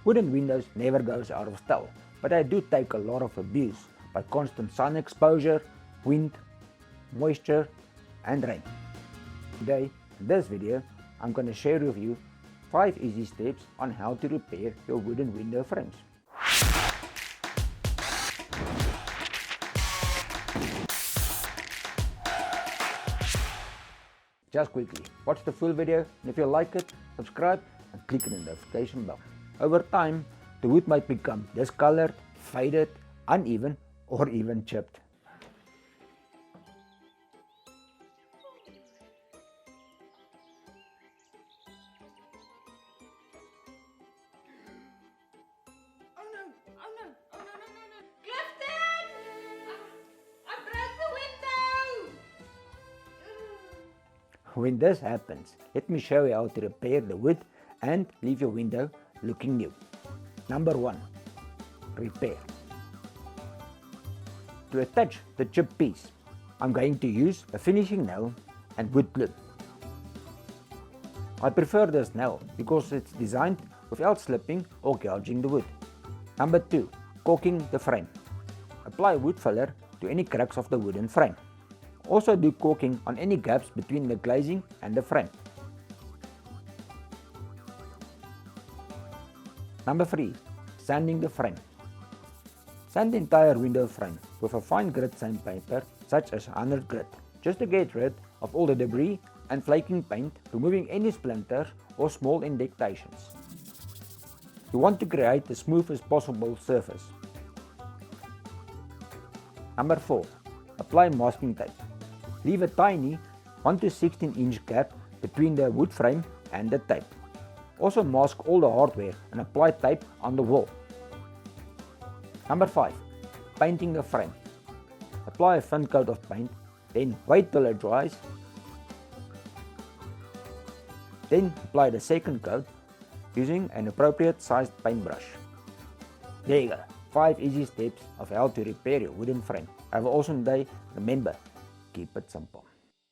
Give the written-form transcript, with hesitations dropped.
Wooden windows never goes out of style, but they do take a lot of abuse by constant sun exposure, wind, moisture and rain. Today, in this video, I'm going to share with you 5 easy steps on how to repair your wooden window frames. Just quickly, watch the full video, and if you like it, subscribe and click on the notification bell. Over time, the wood might become discolored, faded, uneven or even chipped. When this happens, let me show you how to repair the wood and leave your window looking new. Number 1. Repair. To attach the chipped piece, I'm going to use a finishing nail and wood glue. I prefer this nail because it's designed without slipping or gouging the wood. Number 2. Caulking the frame. Apply wood filler to any cracks of the wooden frame. Also do caulking on any gaps between the glazing and the frame. Number 3. Sanding the frame. Sand the entire window frame with a fine grit sandpaper such as 100 grit, just to get rid of all the debris and flaking paint, removing any splinters or small indentations. You want to create the smoothest possible surface. Number 4. Apply masking tape. Leave a tiny 1 to 16 inch gap between the wood frame and the tape. Also mask all the hardware and apply tape on the wall. Number 5. Painting the frame. Apply a thin coat of paint, then wait till it dries. Then apply the second coat using an appropriate sized paintbrush. There you go, 5 easy steps of how to repair your wooden frame. Have an awesome day. Remember, keep it simple.